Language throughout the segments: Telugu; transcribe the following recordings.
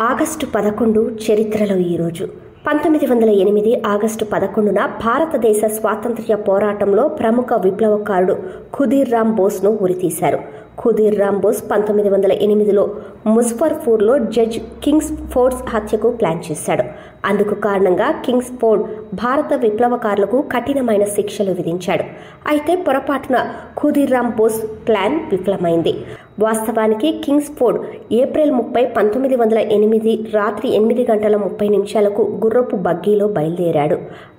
ఆగస్టు 11 చరిత్రలో ఈరోజు 1908 ఆగస్టు 11న భారతదేశ స్వాతంత్ర్య పోరాటంలో ప్రముఖ విప్లవకారుడు ఖుదీర్ రామ్ బోస్ను ఉరితీశారు. ఖుదీర్ రామ్ బోస్ 1908లో ముజఫర్పూర్లో జడ్జ్ కింగ్స్ ఫోర్డ్ హత్యకు ప్లాన్ చేశాడు. అందుకు కారణంగా కింగ్స్ ఫోర్డ్ భారత విప్లవకారులకు కఠినమైన శిక్షలు విధించాడు. అయితే పొరపాటున ఖుదీర్ రామ్ బోస్ ప్లాన్ విఫలమైంది. వాస్తవానికి కింగ్స్ ఫోర్డ్ ఏప్రిల్ 30, 1908 రాత్రి 8:30 గుర్రపు బగ్గీలో బయలుదేరాడు.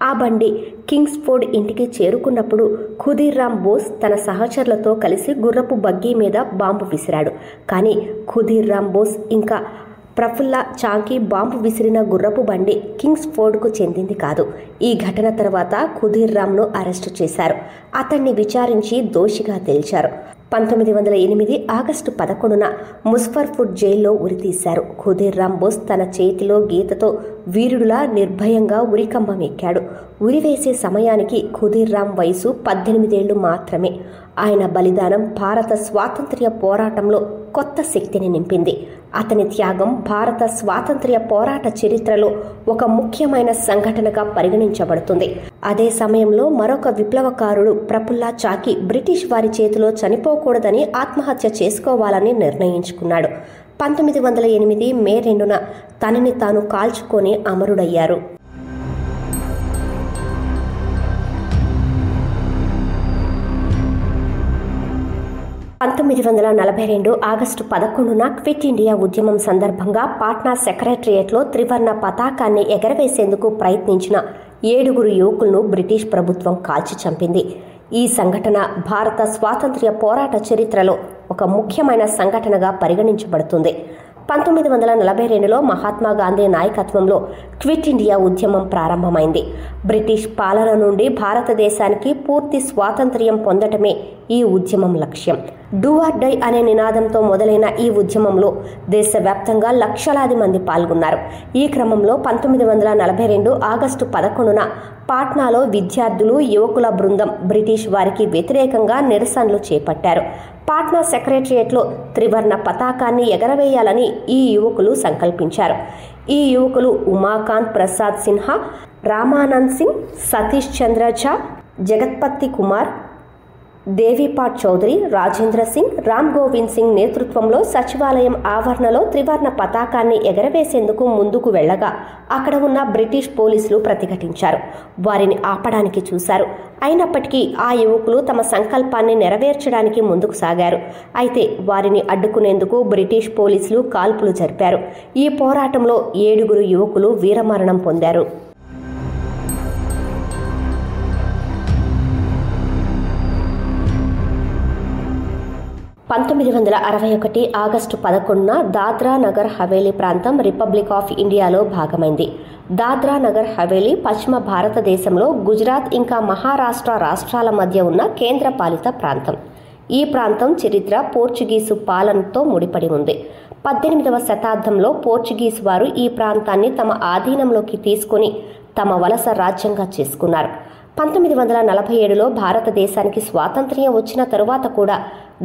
ఆ బండి కింగ్స్ ఫోర్డ్ ఇంటికి చేరుకున్నప్పుడు ఖుదీర్ రామ్ బోస్ తన సహచరులతో కలిసి గుర్రపు బగ్గీ మీద బాంబు విసిరాడు. కానీ ఖుదీర్ రామ్ బోస్ ఇంకా ప్రఫుల్లా చాంకీ బాంబు విసిరిన గుర్రపు బండి కింగ్స్ ఫోర్డ్కు చెందింది కాదు. ఈ ఘటన తర్వాత ఖుదీర్ రామ్ను అరెస్టు చేశారు. అతన్ని విచారించి దోషిగా తేల్చారు. 1908 ఆగస్టు 11న ముజఫర్పూర్ జైల్లో ఉరితీశారు. ఖుదీర్ రామ్ బోస్ తన చేతిలో గీతతో వీరుడులా నిర్భయంగా ఉరికంబం ఎక్కాడు. ఉరివేసే సమయానికి ఖుదీర్ రామ్ వయసు 18 ఏళ్లు మాత్రమే. ఆయన బలిదానం భారత స్వాతంత్ర్య పోరాటంలో కొత్త శక్తిని నింపింది. అతని త్యాగం భారత స్వాతంత్ర్య పోరాట చరిత్రలో ఒక ముఖ్యమైన సంఘటనగా పరిగణించబడుతుంది. అదే సమయంలో మరొక విప్లవకారుడు ప్రఫుల్లా చాకీ బ్రిటిష్ వారి చేతిలో చనిపోకూడదని ఆత్మహత్య చేసుకోవాలని నిర్ణయించుకున్నాడు. 1908 మే 2న తనని తాను కాల్చుకొని అమరుడయ్యారు. 1942 ఆగస్టు 11న క్విట్ ఇండియా ఉద్యమం సందర్భంగా పాట్నా సెక్రటరియేట్లో త్రివర్ణ పతాకాన్ని ఎగరవేసేందుకు ప్రయత్నించిన 7 యువకులను బ్రిటిష్ ప్రభుత్వం కాల్చి చంపింది. ఈ సంఘటన భారత స్వాతంత్ర్య పోరాట చరిత్రలో ఒక ముఖ్యమైన సంఘటనగా పరిగణించబడుతుంది. 1942లో మహాత్మా గాంధీ నాయకత్వంలో క్విట్ ఇండియా ఉద్యమం ప్రారంభమైంది. బ్రిటిష్ పాలన నుండి భారతదేశానికి పూర్తి స్వాతంత్ర్యం పొందటమే ఈ ఉద్యమం లక్ష్యం. డూ ఆర్ డై అనే నినాదంతో మొదలైన ఈ ఉద్యమంలో దేశవ్యాప్తంగా లక్షలాది మంది పాల్గొన్నారు. ఈ క్రమంలో 1942 ఆగస్టు 11న పాట్నాలో విద్యార్థులు, యువకుల బృందం బ్రిటిష్ వారికి వ్యతిరేకంగా నిరసనలు చేపట్టారు. పాట్నా సెక్రటరియేట్లో త్రివర్ణ పతాకాన్ని ఎగరవేయాలని ఈ యువకులు సంకల్పించారు. ఈ యువకులు ఉమాకాంత్ ప్రసాద్ సిన్హా, రామానంద్ సింగ్, సతీష్ చంద్ర ఝా, జగత్పతి కుమార్, దేవీపాట్ చౌదరి, రాజేంద్ర సింగ్, రామ్ గోవింద్ సింగ్ నేతృత్వంలో సచివాలయం ఆవరణలో త్రివర్ణ పతాకాన్ని ఎగరవేసేందుకు ముందుకు వెళ్లగా అక్కడ ఉన్న బ్రిటిష్ పోలీసులు ప్రతిఘటించారు. వారిని ఆపడానికి చూశారు. అయినప్పటికీ ఆ యువకులు తమ సంకల్పాన్ని నెరవేర్చడానికి ముందుకు సాగారు. అయితే వారిని అడ్డుకునేందుకు బ్రిటిష్ పోలీసులు కాల్పులు జరిపారు. ఈ పోరాటంలో 7 యువకులు వీరమరణం పొందారు. 1961 ఆగస్టు 11న దాద్రా నగర్ హవేలీ ప్రాంతం రిపబ్లిక్ ఆఫ్ ఇండియాలో భాగమైంది. దాద్రా నగర్ హవేలీ పశ్చిమ భారతదేశంలో గుజరాత్ ఇంకా మహారాష్ట్ర రాష్ట్రాల మధ్య ఉన్న కేంద్రపాలిత ప్రాంతం. ఈ ప్రాంతం చరిత్ర పోర్చుగీసు పాలనతో ముడిపడి ఉంది. 18వ శతాబ్దంలో పోర్చుగీసు వారు ఈ ప్రాంతాన్ని తమ ఆధీనంలోకి తీసుకుని తమ వలస రాజ్యంగా చేసుకున్నారు. 1947లో భారతదేశానికి స్వాతంత్ర్యం వచ్చిన తరువాత కూడా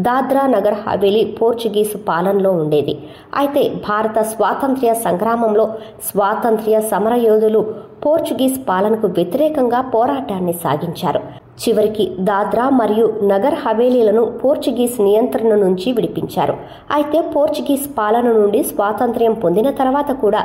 దాద్రా నగర్ హవేలీ పోర్చుగీసు పాలనలో ఉండేది. అయితే భారత స్వాతంత్ర్య సంగ్రామంలో స్వాతంత్ర్య సమరయోధులు పోర్చుగీస్ పాలనకు వ్యతిరేకంగా పోరాటాన్ని సాగించారు. చివరికి దాద్రా మరియు నగర్ హవేలీలను పోర్చుగీస్ నియంత్రణ నుంచి విడిపించారు. అయితే పోర్చుగీస్ పాలన నుండి స్వాతంత్ర్యం పొందిన తర్వాత కూడా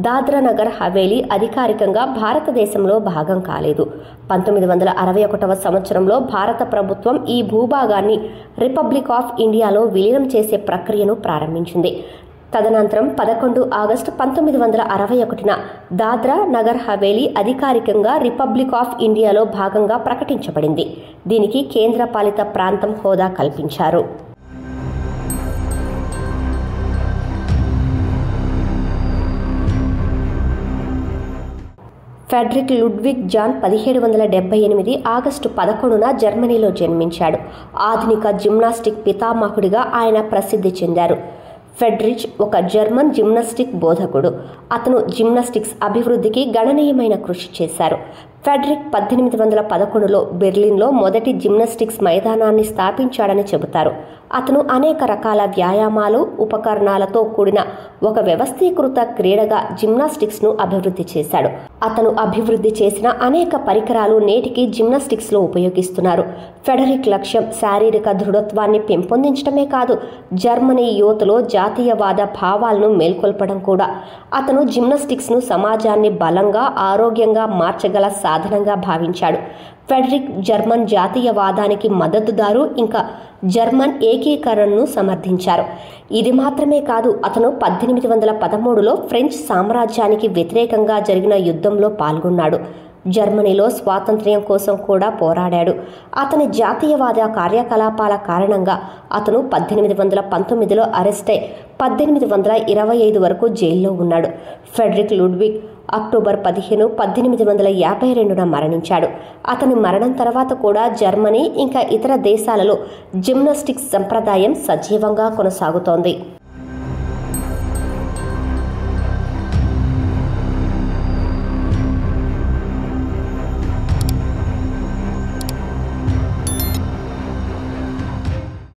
దాద్రా నగర్ హవేలీ అధికారికంగా భారతదేశంలో భాగం కాలేదు. 1961వ సంవత్సరంలో భారత ప్రభుత్వం ఈ భూభాగాన్ని రిపబ్లిక్ ఆఫ్ ఇండియాలో విలీనం చేసే ప్రక్రియను ప్రారంభించింది. తదనంతరం 11 ఆగస్టు 1961న దాద్రా నగర్ హవేలీ అధికారికంగా రిపబ్లిక్ ఆఫ్ ఇండియాలో భాగంగా ప్రకటించబడింది. దీనికి కేంద్రపాలిత ప్రాంతం హోదా కల్పించారు. ఫెడరిక్ లుడ్విగ్ జాన్ 1778 ఆగస్టు 11న జర్మనీలో జన్మించాడు. ఆధునిక జిమ్నాస్టిక్ పితామహుడిగా ఆయన ప్రసిద్ధి చెందారు. ఫెడ్రిచ్ ఒక జర్మన్ జిమ్నాస్టిక్ బోధకుడు. అతను జిమ్నాస్టిక్స్ అభివృద్ధికి గణనీయమైన కృషి చేశారు. ఫెడరిక్ 1811లో బెర్లిన్లో మొదటి జిమ్నాస్టిక్స్ మైదానాన్ని స్థాపించాడని చెబుతారు. అతను అనేక రకాల వ్యాయామాలు, ఉపకరణాలతో కూడిన ఒక వ్యవస్థీకృత క్రీడగా జిమ్నాస్టిక్స్ను అభివృద్ధి చేశాడు. అతను అభివృద్ధి చేసిన అనేక పరికరాలు నేటికి జిమ్నాస్టిక్స్లో ఉపయోగిస్తున్నారు. ఫెడరిక్ లక్ష్యం శారీరక దృఢత్వాన్ని పెంపొందించడమే కాదు, జర్మనీ యువతలో జాతీయవాద భావాలను మేల్కొల్పడం కూడా. అతను జిమ్నాస్టిక్స్ను సమాజాన్ని బలంగా, ఆరోగ్యంగా మార్చగల సాధనంగా భావించాడు. ఫెడరిక్ జర్మన్ జాతీయవాదానికి మద్దతుదారు, ఇంకా జర్మన్ ఏకీకరణను సమర్థించారు. ఇది మాత్రమే కాదు, అతను 1813లో ఫ్రెంచ్ సామ్రాజ్యానికి వ్యతిరేకంగా జరిగిన యుద్ధంలో పాల్గొన్నాడు. జర్మనీలో స్వాతంత్ర్యం కోసం కూడా పోరాడాడు. అతని జాతీయవాద కార్యకలాపాల కారణంగా అతను 1819లో అరెస్ట్ అయి 1825 వరకు జైల్లో ఉన్నాడు. ఫెడరిక్ లుడ్విగ్ అక్టోబర్ 15, 1852న మరణించాడు. అతని మరణం తర్వాత కూడా జర్మనీ ఇంకా ఇతర దేశాలలో జిమ్నాస్టిక్స్ సంప్రదాయం సజీవంగా కొనసాగుతోంది.